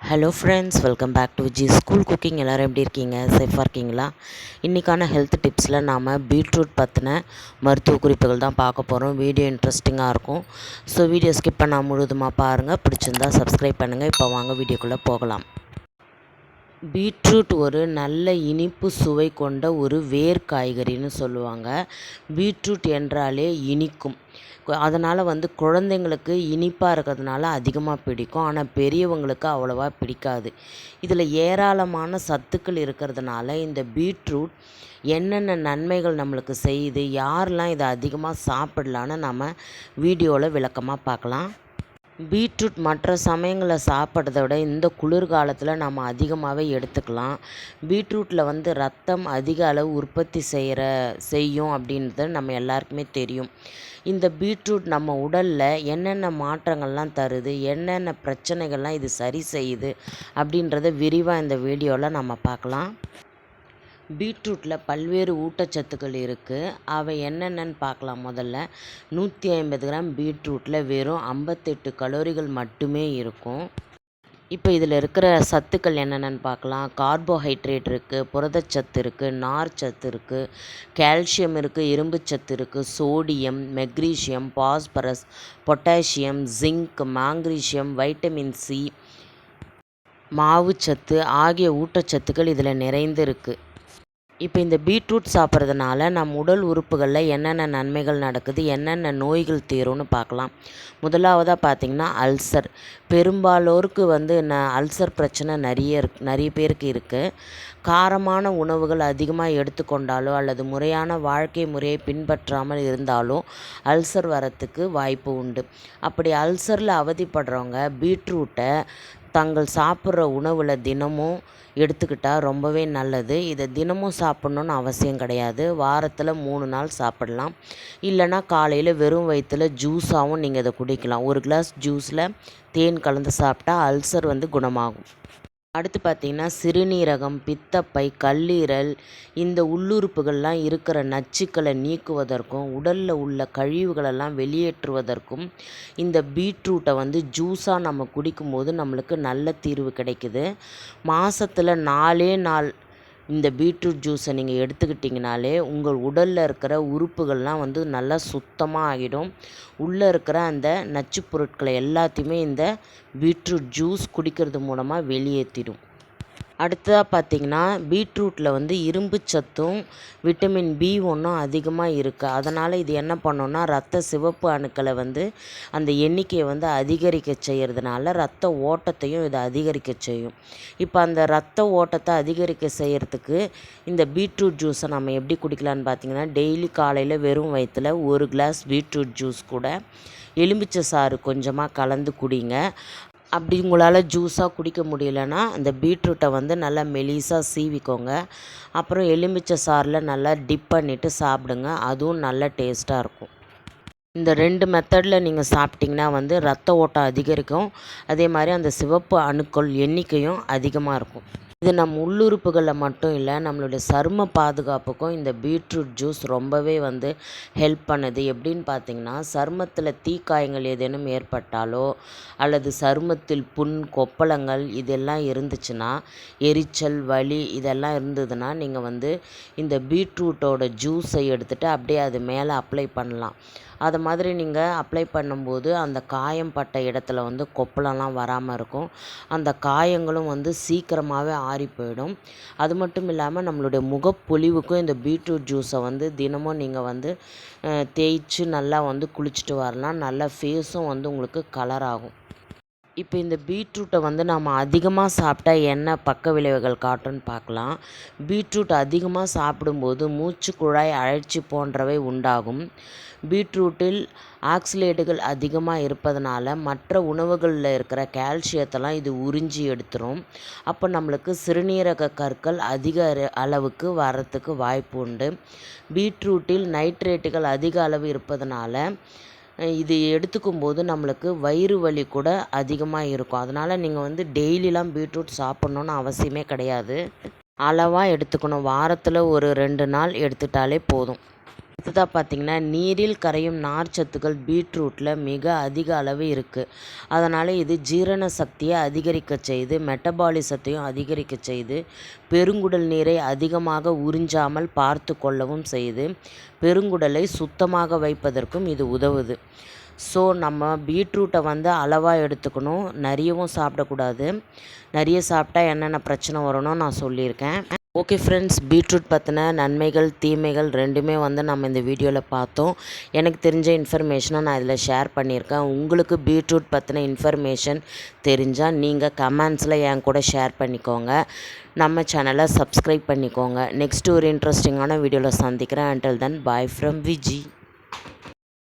Hello friends, welcome back to Viji school cooking. எல்லோரும் எப்படி இருக்கீங்க? சேஃபாக இருக்கீங்களா? இன்றைக்கான ஹெல்த் டிப்ஸில் நாம் பீட்ரூட் பற்றின மருத்துவ குறிப்புகள் தான் பார்க்க போகிறோம். வீடியோ இன்ட்ரெஸ்டிங்காக இருக்கும். ஸோ வீடியோ ஸ்கிப் பண்ணால் முழுவதுமாக பாருங்கள். பிடிச்சிருந்தா சப்ஸ்கிரைப் பண்ணுங்கள். இப்போ வாங்க வீடியோக்குள்ளே போகலாம். பீட்ரூட் ஒரு நல்ல இனிப்பு சுவை கொண்ட ஒரு வேர் காய்கறின்னு சொல்லுவாங்க. பீட்ரூட் என்றாலே இனிக்கும். அதனால் குழந்தைங்களுக்கு இனிப்பாக இருக்கிறதுனால அதிகமாக பிடிக்கும். ஆனால் பெரியவங்களுக்கு அவ்வளோவா பிடிக்காது. இதில் ஏராளமான சத்துக்கள் இருக்கிறதுனால இந்த பீட்ரூட் என்னென்ன நன்மைகள் நம்மளுக்கு செய்யுது, யாரெல்லாம் இதை அதிகமாக சாப்பிடலான்னு நம்ம வீடியோவில் விளக்கமாக பார்க்கலாம். பீட்ரூட் மற்ற சமயங்களில் சாப்பிட்றத விட இந்த குளிர்காலத்தில் நம்ம அதிகமாகவே எடுத்துக்கலாம். பீட்ரூட்டில் ரத்தம் அதிக அளவு உற்பத்தி செய்யும் அப்படின்றது நம்ம எல்லாருக்குமே தெரியும். இந்த பீட்ரூட் நம்ம உடலில் என்னென்ன மாற்றங்கள்லாம் தருது, என்னென்ன பிரச்சனைகள்லாம் இது சரி செய்யுது அப்படின்றத விரிவாக இந்த வீடியோவில் நம்ம பார்க்கலாம். பீட்ரூட்டில் பல்வேறு ஊட்டச்சத்துக்கள் இருக்குது. அவை என்னென்னு பார்க்கலாம். முதல்ல 150 கிராம் பீட்ரூட்டில் வெறும் 58 கலோரிகள் மட்டுமே இருக்கும். இப்போ இதில் இருக்கிற சத்துக்கள் என்னென்னு பார்க்கலாம். கார்போஹைட்ரேட் இருக்குது, புரதச்சத்து இருக்குது, நார்ச்சத்து இருக்குது, கால்சியம் இருக்குது, இரும்புச்சத்து இருக்குது, sodium, magnesium, phosphorus, potassium, zinc, மாங்கனீசியம், வைட்டமின் சி, மாவுச்சத்து ஆகிய ஊட்டச்சத்துக்கள் இதில் நிறைந்து இருக்குது. இப்போ இந்த பீட்ரூட் சாப்பிட்றதுனால நம் உடல் உறுப்புகளில் என்னென்ன நன்மைகள் நடக்குது, என்னென்ன நோய்கள் தீரும்னு பார்க்கலாம். முதலாவதாக பார்த்திங்கன்னா அல்சர். பெரும்பாலோருக்கு அல்சர் பிரச்சனை நிறைய பேருக்கு இருக்குது. காரமான உணவுகள் அதிகமாக எடுத்துக்கொண்டாலோ அல்லது முறையான வாழ்க்கை முறையை பின்பற்றாமல் இருந்தாலோ அல்சர் வரத்துக்கு வாய்ப்பு உண்டு. அப்படி அல்சரில் அவதிப்படுறவங்க பீட்ரூட்டை தங்கள் சாப்பிட்ற உணவில் தினமும் எடுத்துக்கிட்டால் ரொம்பவே நல்லது. இதை தினமும் சாப்பிட்ணுன்னு அவசியம் கிடையாது. வாரத்தில் 3 நாள் சாப்பிடலாம். இல்லைனா காலையில் வெறும் வயிற்றில் ஜூஸாகவும் நீங்கள் இதை குடிக்கலாம். ஒரு கிளாஸ் ஜூஸில் தேன் கலந்து சாப்பிட்டா அல்சர் குணமாகும். அடுத்து பார்த்திங்கன்னா சிறுநீரகம், பித்தப்பை, கல்லீரல் இந்த உள்ளுறுப்புகள்லாம் இருக்கிற நச்சுக்களை நீக்குவதற்கும் உடலில் உள்ள கழிவுகளெல்லாம் வெளியேற்றுவதற்கும் இந்த பீட்ரூட்டை ஜூஸாக நம்ம குடிக்கும்போது நம்மளுக்கு நல்ல தீர்வு கிடைக்குது. மாதத்தில் 4 நாள் இந்த பீட்ரூட் ஜூஸை நீங்கள் எடுத்துக்கிட்டிங்கனாலே உங்கள் உடலில் இருக்கிற உறுப்புகள்லாம் நல்லா சுத்தமாக ஆகிடும். உள்ளே இருக்கிற அந்த நச்சுப் பொருட்களை எல்லாத்தையுமே இந்த பீட்ரூட் ஜூஸ் குடிக்கிறது மூலமாக வெளியேற்றிடும். அடுத்ததாக பார்த்திங்கன்னா பீட்ரூட்டில் இரும்பு சத்தும் விட்டமின் B1 அதிகமாக இருக்குது. அதனால் இது என்ன பண்ணோன்னா ரத்த சிவப்பு அணுக்களை அந்த எண்ணிக்கையை அதிகரிக்க செய்கிறதுனால ரத்த ஓட்டத்தையும் இது அதிகரிக்க செய்யும். இப்போ அந்த ரத்த ஓட்டத்தை அதிகரிக்க செய்கிறதுக்கு இந்த பீட்ரூட் ஜூஸை நம்ம எப்படி குடிக்கலான்னு பார்த்திங்கன்னா டெய்லி காலையில் வெறும் வயிற்றில் 1 கிளாஸ் பீட்ரூட் ஜூஸ் கூட எலுமிச்சை சாறு கொஞ்சமாக கலந்து குடிங்க. அப்படி உங்களால் ஜூஸாக குடிக்க முடியலன்னா அந்த பீட்ரூட்டை நல்லா மெலிசாக சீவிக்கோங்க. அப்புறம் எலுமிச்சை சாறில் நல்லா டிப் பண்ணிவிட்டு சாப்பிடுங்க. அதுவும் நல்ல டேஸ்ட்டாக இருக்கும். இந்த 2 மெத்தடில் நீங்கள் சாப்பிட்டிங்கன்னா ரத்த ஓட்டம் அதிகரிக்கும். அதே மாதிரி அந்த சிவப்பு அணுக்கள் எண்ணிக்கையும் அதிகமாக இருக்கும். இது நம் உள்ளுறுப்புகளில் மட்டும் இல்லை, நம்மளுடைய சரும பாதுகாப்புக்கும் இந்த பீட்ரூட் ஜூஸ் ரொம்பவே ஹெல்ப் பண்ணுது. எப்படின்னு பார்த்திங்கன்னா சருமத்தில் தீக்காயங்கள் ஏதேனும் ஏற்பட்டாலோ அல்லது சருமத்தில் புண், கொப்பளங்கள் இதெல்லாம் இருந்துச்சுன்னா, எரிச்சல், வலி இதெல்லாம் இருந்ததுன்னா நீங்கள் இந்த பீட்ரூட்டோட ஜூஸை எடுத்துகிட்டு அப்படியே அது மேலே அப்ளை பண்ணலாம். அது மாதிரி நீங்கள் அப்ளை பண்ணும்போது அந்த காயம் பட்ட இடத்துல கொப்பளம்லாம் வராமல் இருக்கும். அந்த காயங்களும் சீக்கிரமாகவே ஆறி போயிடும். அது மட்டும் இல்லாமல் நம்மளுடைய முகப்பொலிவுக்கும் இந்த பீட்ரூட் ஜூஸை தினமும் நீங்கள் தேய்ச்சி நல்லா குளிச்சுட்டு வரலாம். நல்லா ஃபேஸும் உங்களுக்கு கலர் ஆகும். இப்போ இந்த பீட்ரூட்டை நம்ம அதிகமாக சாப்பிட்டா என்ன பக்க விளைவுகள் காட்டுன்னு பார்க்கலாம். பீட்ரூட் அதிகமாக சாப்பிடும்போது மூச்சு குழாய் அழற்சி போன்றவை உண்டாகும். பீட்ரூட்டில் ஆக்சிலேட்டுகள் அதிகமாக இருப்பதனால மற்ற உணவுகளில் இருக்கிற கால்சியத்தெல்லாம் இது உறிஞ்சி எடுத்துரும். அப்போ நம்மளுக்கு சிறுநீரக கற்கள் அதிக அளவுக்கு வரத்துக்கு வாய்ப்பு உண்டு. பீட்ரூட்டில் நைட்ரேட்டுகள் அதிக அளவு இருப்பதனால இது எடுத்துக்கும்போது நம்மளுக்கு வயிறு வலி கூட அதிகமாக இருக்கும். அதனால் நீங்கள் டெய்லிலாம் பீட்ரூட் சாப்பிட்ணுன்னு அவசியமே கிடையாது. அளவாக எடுத்துக்கணும். வாரத்தில் ஒரு 2 நாள் எடுத்துட்டாலே போதும். அடுத்ததாக பார்த்திங்கன்னா நீரில் கரையும் நார்ச்சத்துக்கள் பீட்ரூட்டில் மிக அதிக அளவு இருக்குது. அதனால் இது ஜீரண சக்தியை அதிகரிக்க செய்து, மெட்டபாலிசத்தையும் அதிகரிக்க செய்து, பெருங்குடல் நீரை அதிகமாக உறிஞ்சாமல் பார்த்து கொள்ளவும் செய்து, பெருங்குடலை சுத்தமாக வைப்பதற்கும் இது உதவுது. ஸோ நம்ம பீட்ரூட்டை அளவாக எடுத்துக்கணும், நிறையவும் சாப்பிடக்கூடாது. நிறைய சாப்பிட்டா என்னென்ன பிரச்சனை வரும்னு நான் சொல்லியிருக்கேன். ஓகே ஃப்ரெண்ட்ஸ், பீட்ரூட் பற்றின நன்மைகள் தீமைகள் ரெண்டுமே நம்ம இந்த வீடியோவில் பார்த்தோம். எனக்கு தெரிஞ்ச இன்ஃபர்மேஷனை நான் இதில் ஷேர் பண்ணியிருக்கேன். உங்களுக்கு பீட்ரூட் பற்றின இன்ஃபர்மேஷன் தெரிஞ்சால் நீங்கள் கமெண்ட்ஸில் என் கூட ஷேர் பண்ணிக்கோங்க. நம்ம சேனலை சப்ஸ்கிரைப் பண்ணிக்கோங்க. நெக்ஸ்ட்டு ஒரு இன்ட்ரெஸ்டிங்கான வீடியோவில் சந்திக்கிறேன். until then bye from Vijis.